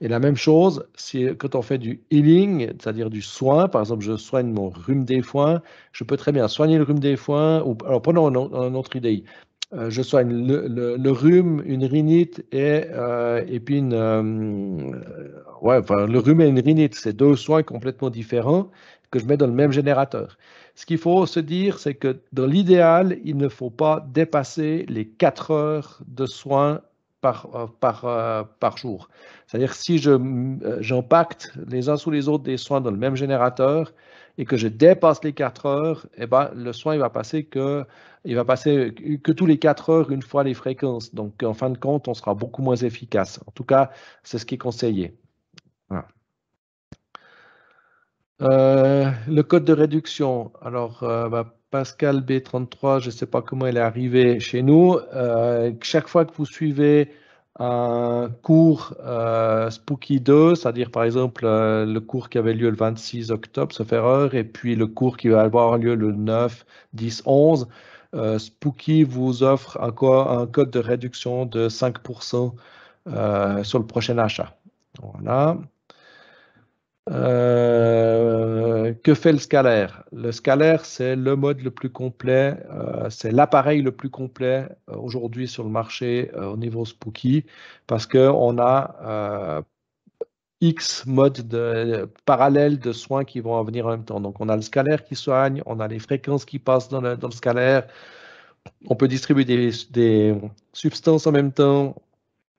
Et la même chose, quand on fait du healing, c'est-à-dire du soin, par exemple, je soigne mon rhume des foins, je peux très bien soigner le rhume des foins, ou alors prenons une autre idée. Je soigne le rhume, une rhinite et puis ouais, enfin, le rhume et une rhinite, c'est deux soins complètement différents que je mets dans le même générateur. Ce qu'il faut se dire, c'est que dans l'idéal, il ne faut pas dépasser les 4 heures de soins par jour. C'est-à-dire si j'impacte les uns sous les autres des soins dans le même générateur et que je dépasse les 4 heures, eh ben, le soin il va passer que tous les 4 heures une fois les fréquences. Donc en fin de compte, on sera beaucoup moins efficace. En tout cas, c'est ce qui est conseillé. Voilà. Le code de réduction. Alors, Pascal B33, je ne sais pas comment elle est arrivée chez nous. Chaque fois que vous suivez un cours Spooky 2, c'est-à-dire par exemple le cours qui avait lieu le 26 octobre, sauf erreur, et puis le cours qui va avoir lieu le 9, 10, 11, Spooky vous offre un code de réduction de 5% sur le prochain achat. Voilà. Que fait le scalaire? Le scalaire, c'est le mode le plus complet, c'est l'appareil le plus complet aujourd'hui sur le marché au niveau Spooky parce qu'on a X modes parallèles de soins qui vont en venir en même temps. Donc, on a le scalaire qui soigne, on a les fréquences qui passent dans le scalaire, on peut distribuer des substances en même temps,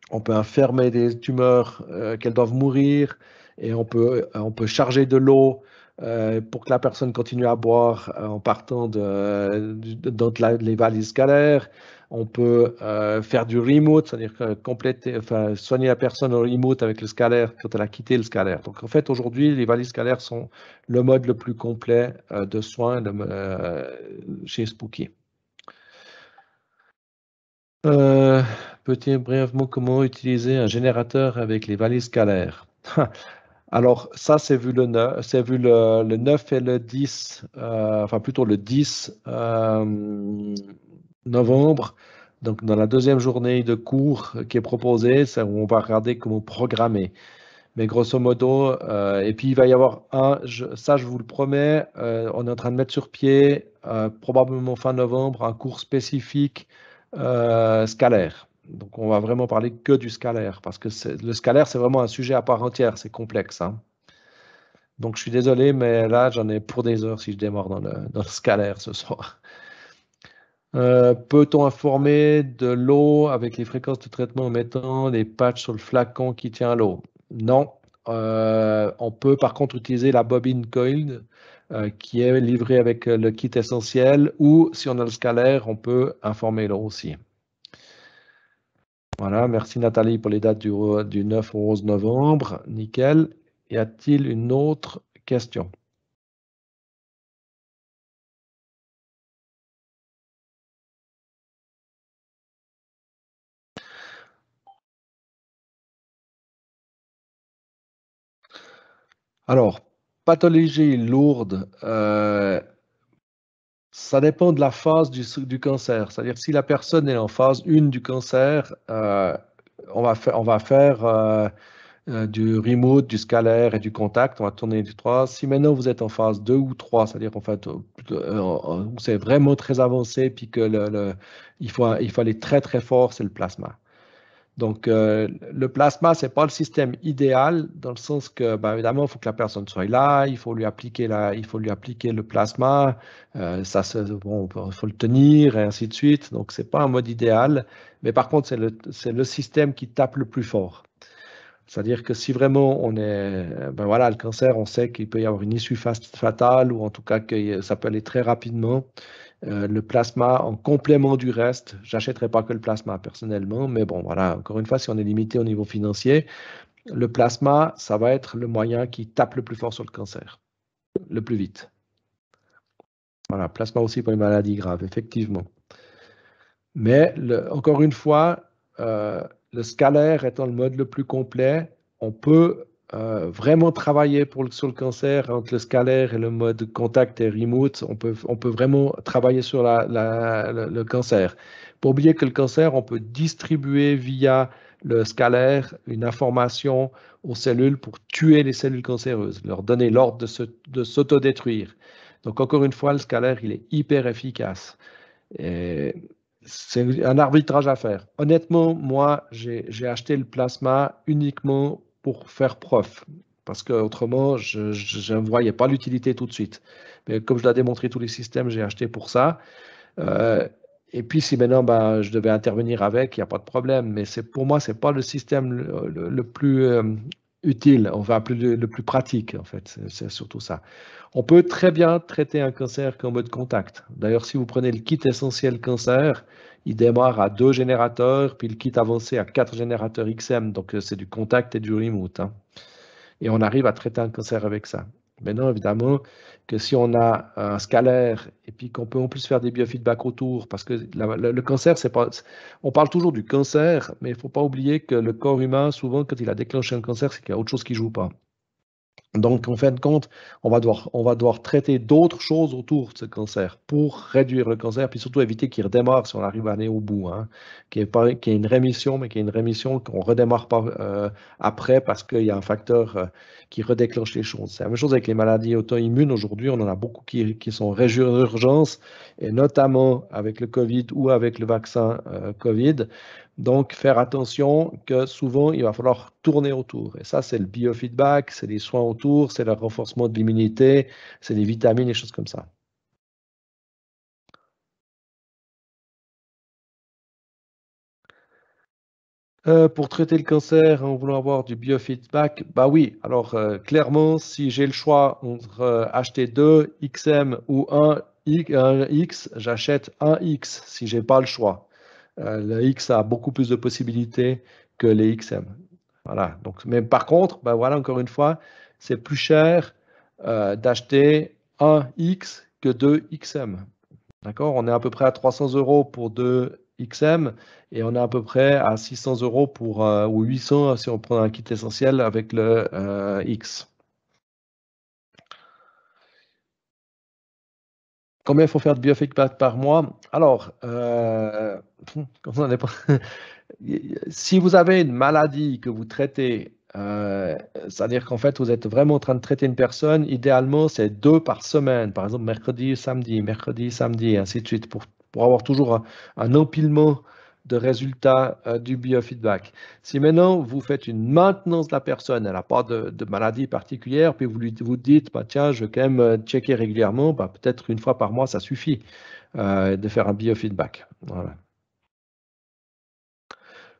on peut enfermer des tumeurs qu'elles doivent mourir et on peut charger de l'eau pour que la personne continue à boire en partant dans les valises scalaires. On peut faire du remote, c'est-à-dire soigner la personne en remote avec le scalaire quand elle a quitté le scalaire. Donc en fait, aujourd'hui, les valises scalaires sont le mode le plus complet de soins chez Spooky. Peux-tu brièvement comment utiliser un générateur avec les valises scalaires? Alors, ça, c'est vu le 9, le 9 et le 10, enfin plutôt le 10 novembre. Donc, dans la deuxième journée de cours qui est proposée, c'est où on va regarder comment programmer. Mais grosso modo, et puis il va y avoir ça je vous le promets, on est en train de mettre sur pied, probablement fin novembre, un cours spécifique scalaire. Donc on va vraiment parler que du scalaire, parce que le scalaire, c'est vraiment un sujet à part entière, c'est complexe, hein. Donc je suis désolé, mais là j'en ai pour des heures si je démarre dans le scalaire ce soir. Peut-on informer de l'eau avec les fréquences de traitement en mettant des patchs sur le flacon qui tient l'eau? Non. On peut par contre utiliser la bobine coil qui est livrée avec le kit essentiel ou si on a le scalaire, on peut informer l'eau aussi. Voilà, merci Nathalie pour les dates du 9 au 11 novembre. Nickel. Y a-t-il une autre question? Alors, pathologie lourde, ça dépend de la phase du cancer. C'est-à-dire si la personne est en phase 1 du cancer, on va faire du remote, du scalaire et du contact. On va tourner du 3. Si maintenant vous êtes en phase 2 ou 3, c'est-à-dire en fait, où c'est vraiment très avancé, puis que il faut aller très très fort, c'est le plasma. Donc, le plasma, ce n'est pas le système idéal dans le sens que, évidemment, il faut que la personne soit là, il faut lui appliquer le plasma, bon, il faut le tenir et ainsi de suite. Donc, ce n'est pas un mode idéal. Mais par contre, c'est le système qui tape le plus fort. C'est-à-dire que si vraiment voilà, le cancer, on sait qu'il peut y avoir une issue fatale ou en tout cas que ça peut aller très rapidement. Le plasma en complément du reste, j'achèterai pas que le plasma personnellement, mais bon, voilà, encore une fois, si on est limité au niveau financier, le plasma, ça va être le moyen qui tape le plus fort sur le cancer, le plus vite. Voilà, plasma aussi pour les maladies graves, effectivement. Mais encore une fois, le scalaire étant le mode le plus complet, on peut vraiment travailler sur le cancer entre le scalaire et le mode contact et remote. On peut vraiment travailler sur le cancer. Pour oublier que le cancer, on peut distribuer via le scalaire une information aux cellules pour tuer les cellules cancéreuses, leur donner l'ordre de s'autodétruire. Donc encore une fois, le scalaire, il est hyper efficace. Et c'est un arbitrage à faire. Honnêtement, moi, j'ai acheté le plasma uniquement pour faire prof, parce qu'autrement, je ne voyais pas l'utilité tout de suite. Mais comme je l'ai démontré tous les systèmes, j'ai acheté pour ça. Euh, Et puis, si maintenant je devais intervenir avec, il n'y a pas de problème. Mais pour moi, ce n'est pas le système le plus utile, enfin le plus pratique, en fait. C'est surtout ça. On peut très bien traiter un cancer qu'en mode contact. D'ailleurs, si vous prenez le kit essentiel cancer, il démarre à 2 générateurs, puis le kit avancé à 4 générateurs XM. Donc, c'est du contact et du remote, hein. Et on arrive à traiter un cancer avec ça. Maintenant, évidemment, que si on a un scalaire et puis qu'on peut en plus faire des biofeedbacks autour, parce que le cancer, c'est pas, on parle toujours du cancer, mais il ne faut pas oublier que le corps humain, souvent, quand il a déclenché un cancer, c'est qu'il y a autre chose qui ne joue pas. Donc, en fin de compte, on va devoir traiter d'autres choses autour de ce cancer pour réduire le cancer, puis surtout éviter qu'il redémarre si on arrive à aller au bout, hein. Qu'il y ait une rémission, mais qu'il y ait une rémission qu'on ne redémarre pas après parce qu'il y a un facteur qui redéclenche les choses. C'est la même chose avec les maladies auto-immunes. Aujourd'hui, on en a beaucoup qui sont d'urgence, et notamment avec le Covid ou avec le vaccin Covid. Donc, faire attention que souvent, il va falloir tourner autour. Et ça, c'est le biofeedback, c'est les soins autour, c'est le renforcement de l'immunité, c'est les vitamines, des choses comme ça. Pour traiter le cancer en voulant avoir du biofeedback, bah oui. Alors, clairement, si j'ai le choix entre acheter 2 XM ou un X, j'achète un X si j'ai pas le choix. Le X a beaucoup plus de possibilités que les XM. Voilà. Donc, mais par contre, bah voilà, encore une fois, c'est plus cher d'acheter un X que 2 XM. D'accord? On est à peu près à 300 euros pour 2 XM et on est à peu près à 600 euros ou 800 si on prend un kit essentiel avec le X. Combien il faut faire de biofeedback par mois? Alors, comment on est pas- si vous avez une maladie que vous traitez, c'est-à-dire qu'en fait, vous êtes vraiment en train de traiter une personne, idéalement, c'est 2 par semaine, par exemple mercredi, samedi, et ainsi de suite, pour avoir toujours un empilement de résultats du biofeedback. Si maintenant, vous faites une maintenance de la personne, elle n'a pas de maladie particulière, puis vous dites, bah, tiens, je vais quand même checker régulièrement, bah, peut-être une fois par mois, ça suffit de faire un biofeedback. Voilà.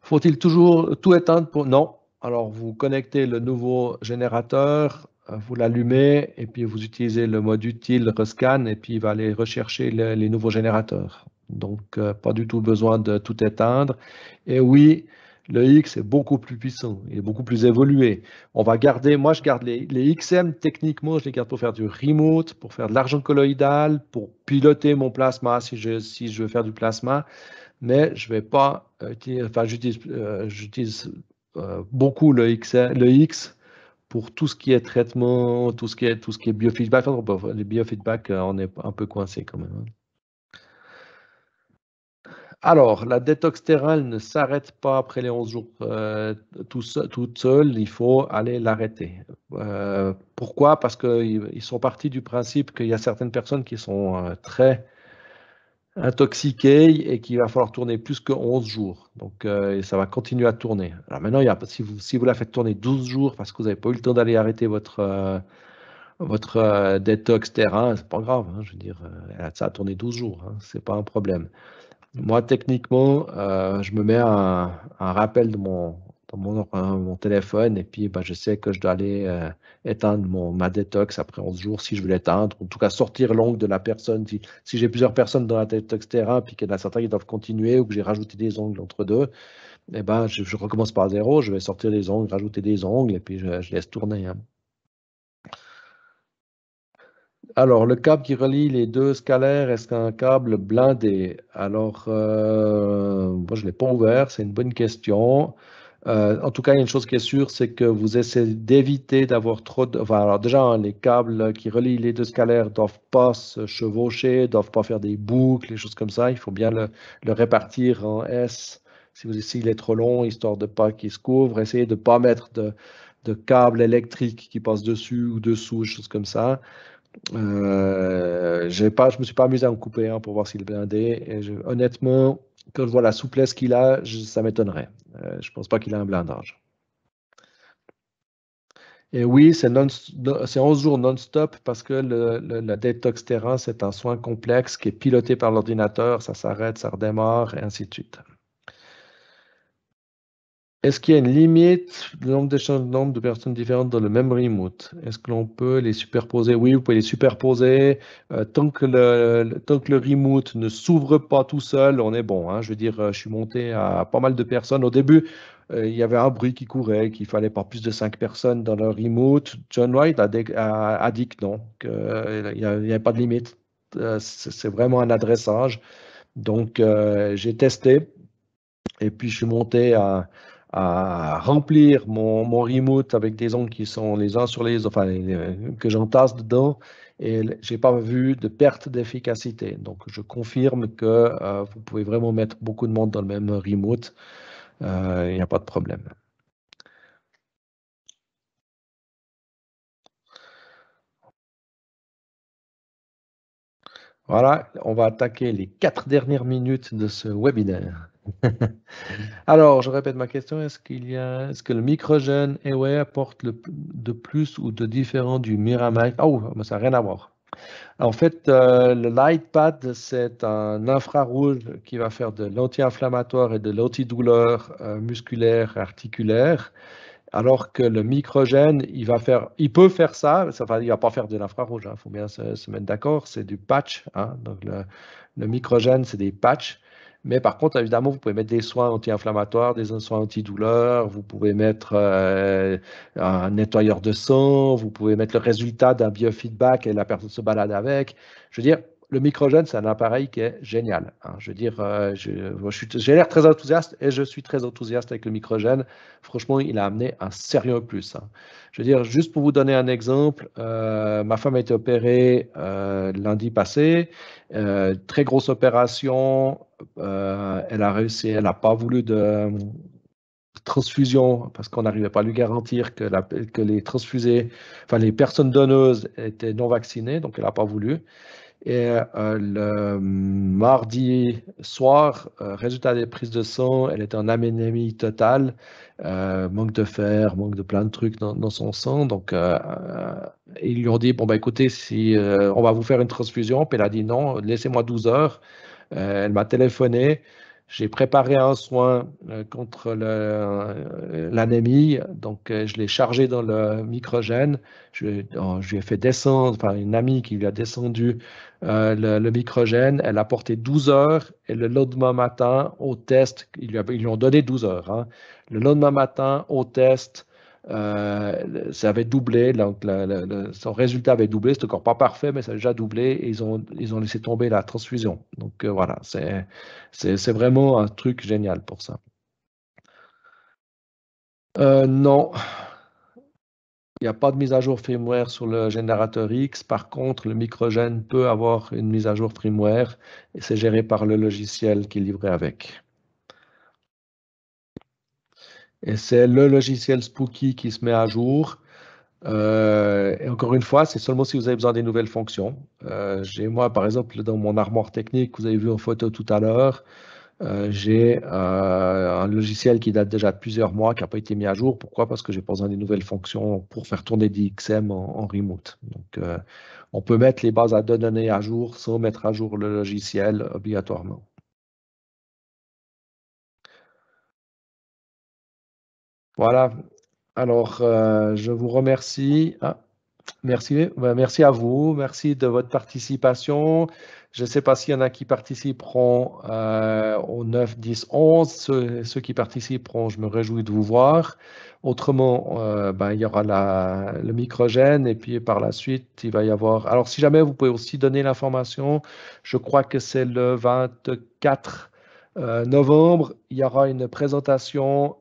Faut-il toujours tout éteindre pour... Non. Alors, vous connectez le nouveau générateur, vous l'allumez, et puis vous utilisez le mode utile rescan, et puis il va aller rechercher les nouveaux générateurs. Donc, pas du tout besoin de tout éteindre. Et oui, le X est beaucoup plus puissant, il est beaucoup plus évolué. On va garder, moi je garde les XM, techniquement, je les garde pour faire du remote, pour faire de l'argent colloïdal, pour piloter mon plasma si je veux faire du plasma, mais je vais pas enfin j'utilise beaucoup le X pour tout ce qui est traitement, tout ce qui est biofeedback. Enfin, bon, les biofeedback, on est un peu coincé quand même, hein. Alors, la détox stérale ne s'arrête pas après les 11 jours toute seule, il faut aller l'arrêter. Pourquoi? Parce qu'ils sont partis du principe qu'il y a certaines personnes qui sont très intoxiqué et qu'il va falloir tourner plus que 11 jours. Donc, et ça va continuer à tourner. Alors maintenant, si vous la faites tourner 12 jours parce que vous n'avez pas eu le temps d'aller arrêter votre détox terrain, c'est pas grave, hein, je veux dire, ça a tourné 12 jours, hein, c'est pas un problème. Moi, techniquement, je me mets un rappel mon téléphone et puis bah, je sais que je dois aller éteindre ma détox après 11 jours si je veux l'éteindre. En tout cas, sortir l'ongle de la personne. Si j'ai plusieurs personnes dans la détox terrain puis qu'il y en a certains qui doivent continuer ou que j'ai rajouté des ongles entre deux, eh ben, je recommence par zéro. Je vais sortir des ongles, rajouter des ongles et puis je laisse tourner, hein. Alors, le câble qui relie les deux scalaires, est-ce qu'un câble blindé? Alors, moi, je ne l'ai pas ouvert, c'est une bonne question. En tout cas, il y a une chose qui est sûre, c'est que vous essayez d'éviter d'avoir trop de... Enfin, alors déjà, hein, les câbles qui relient les deux scalaires ne doivent pas se chevaucher, ne doivent pas faire des boucles, les choses comme ça. Il faut bien le répartir en S s'il est trop long, histoire de pas qu'il se couvre. Essayez de ne pas mettre de câbles électriques qui passent dessus ou dessous, des choses comme ça. Je me suis pas amusé à en couper un pour voir s'il est blindé. Et honnêtement, quand je vois la souplesse qu'il a, ça m'étonnerait. Je pense pas qu'il a un blindage. Et oui, c'est 11 jours non-stop parce que la détox terrain, c'est un soin complexe qui est piloté par l'ordinateur. Ça s'arrête, ça redémarre et ainsi de suite. Est-ce qu'il y a une limite du nombre d'échanges de nombres de personnes différentes dans le même remote? Est-ce que l'on peut les superposer? Oui, vous pouvez les superposer. Tant que le remote ne s'ouvre pas tout seul, on est bon, hein. Je veux dire, je suis monté à pas mal de personnes. Au début, il y avait un bruit qui courait, qu'il fallait pas plus de 5 personnes dans le remote. John White a dit que non, qu'il n'y avait pas de limite. C'est vraiment un adressage. Donc, j'ai testé. Et puis, je suis monté à remplir mon remote avec des ongles qui sont les uns sur les autres, enfin, que j'entasse dedans. Et j'ai pas vu de perte d'efficacité. Donc, je confirme que vous pouvez vraiment mettre beaucoup de monde dans le même remote. Il n'y a pas de problème. Voilà, on va attaquer les 4 dernières minutes de ce webinaire. Alors, je répète ma question. Est-ce que le microgène Aware apporte de plus ou de différent du Miramax? Oh, mais ça n'a rien à voir. En fait, le LightPad, c'est un infrarouge qui va faire de l'anti-inflammatoire et de l'antidouleur musculaire et articulaire, alors que le microgène, il peut faire ça, il ne va pas faire de l'infrarouge, il faut bien se mettre d'accord, c'est du patch, hein. Donc le microgène, c'est des patchs. Mais par contre, évidemment, vous pouvez mettre des soins anti-inflammatoires, des soins antidouleurs, vous pouvez mettre un nettoyeur de sang, vous pouvez mettre le résultat d'un biofeedback et la personne se balade avec. Je veux dire, le microgène, c'est un appareil qui est génial, hein. Je veux dire, j'ai l'air très enthousiaste et je suis très enthousiaste avec le microgène. Franchement, il a amené un sérieux plus, hein. Je veux dire, juste pour vous donner un exemple, ma femme a été opérée lundi passé, très grosse opération. Elle a réussi, elle n'a pas voulu de transfusion parce qu'on n'arrivait pas à lui garantir que les transfusés, enfin les personnes donneuses étaient non vaccinées, donc elle n'a pas voulu. Et le mardi soir, résultat des prises de sang, elle était en anémie totale, manque de fer, manque de plein de trucs dans son sang. Donc, ils lui ont dit, bon, bah, écoutez, si on va vous faire une transfusion. Puis elle a dit non, laissez-moi 12 heures. Elle m'a téléphoné. J'ai préparé un soin contre l'anémie. Donc, je l'ai chargé dans le microgène. Je lui ai fait descendre, enfin, une amie qui lui a descendu le microgène. Elle a porté 12 heures et le lendemain matin, au test, ils lui ont donné 12 heures, hein. Le lendemain matin, au test, ça avait doublé, donc son résultat avait doublé. C'est encore pas parfait, mais ça a déjà doublé et ils ont laissé tomber la transfusion. Donc voilà, c'est vraiment un truc génial pour ça. Non, il n'y a pas de mise à jour firmware sur le générateur X. Par contre, le microgène peut avoir une mise à jour firmware et c'est géré par le logiciel qui est livré avec. Et c'est le logiciel Spooky qui se met à jour. Et encore une fois, c'est seulement si vous avez besoin des nouvelles fonctions. Moi, par exemple, dans mon armoire technique, que vous avez vu en photo tout à l'heure, j'ai un logiciel qui date déjà de plusieurs mois, qui n'a pas été mis à jour. Pourquoi? Parce que j'ai pas besoin des nouvelles fonctions pour faire tourner DXM en remote. Donc, on peut mettre les bases de données à jour sans mettre à jour le logiciel obligatoirement. Voilà. Alors, je vous remercie. Merci, merci à vous, merci de votre participation. Je ne sais pas s'il y en a qui participeront au 9, 10, 11. Ceux qui participeront, je me réjouis de vous voir. Autrement, il y aura le microgène et puis par la suite, il va y avoir... Alors, si jamais vous pouvez aussi donner l'information, je crois que c'est le 24 novembre, il y aura une présentation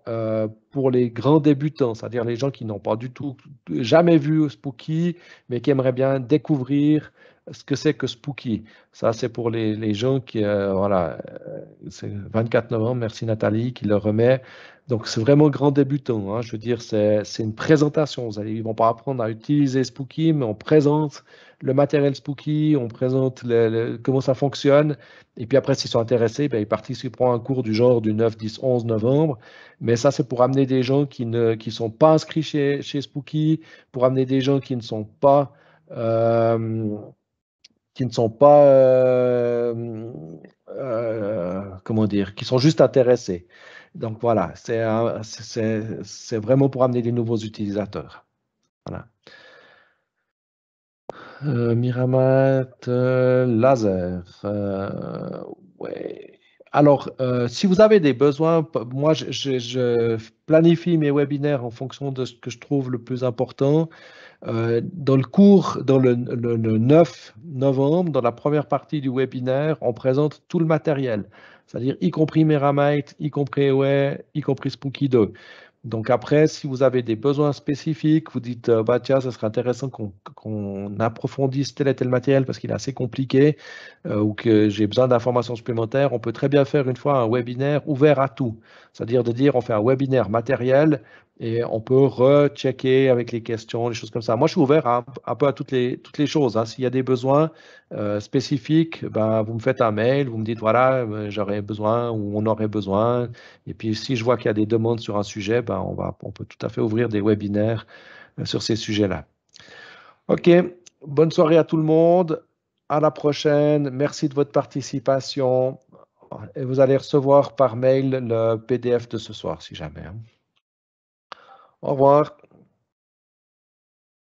pour les grands débutants, c'est-à-dire les gens qui n'ont pas du tout jamais vu Spooky, mais qui aimeraient bien découvrir ce que c'est que Spooky. Ça, c'est pour les gens qui, voilà, c'est 24 novembre, merci Nathalie, qui le remet. Donc, c'est vraiment grand débutant, hein. Je veux dire, c'est une présentation. Ils ne vont pas apprendre à utiliser Spooky, mais on présente le matériel Spooky, on présente comment ça fonctionne. Et puis après, s'ils sont intéressés, ben, ils participeront à un cours du genre d'une 9, 10, 11 novembre. Mais ça, c'est pour amener des gens qui ne sont pas inscrits chez Spooky, pour amener des gens qui ne sont pas, comment dire, qui sont juste intéressés. Donc voilà, c'est vraiment pour amener des nouveaux utilisateurs. Voilà. Miramat laser. Ouais. Alors, si vous avez des besoins, moi, je planifie mes webinaires en fonction de ce que je trouve le plus important. Dans le cours, dans le 9 novembre, dans la première partie du webinaire, on présente tout le matériel, c'est-à-dire y compris Meramite, y compris EWE, y compris Spooky 2. Donc après, si vous avez des besoins spécifiques, vous dites, bah, tiens, ça serait intéressant qu'on approfondisse tel et tel matériel parce qu'il est assez compliqué ou que j'ai besoin d'informations supplémentaires, on peut très bien faire une fois un webinaire ouvert à tout. C'est-à-dire de dire, on fait un webinaire matériel et on peut rechecker avec les questions, les choses comme ça. Moi, je suis ouvert un peu à toutes les choses, hein. S'il y a des besoins spécifiques, ben, vous me faites un mail, vous me dites, voilà, j'aurais besoin ou on aurait besoin. Et puis, si je vois qu'il y a des demandes sur un sujet, ben, on peut tout à fait ouvrir des webinaires sur ces sujets-là. OK, bonne soirée à tout le monde. À la prochaine. Merci de votre participation. Et vous allez recevoir par mail le PDF de ce soir, si jamais, hein. Au revoir.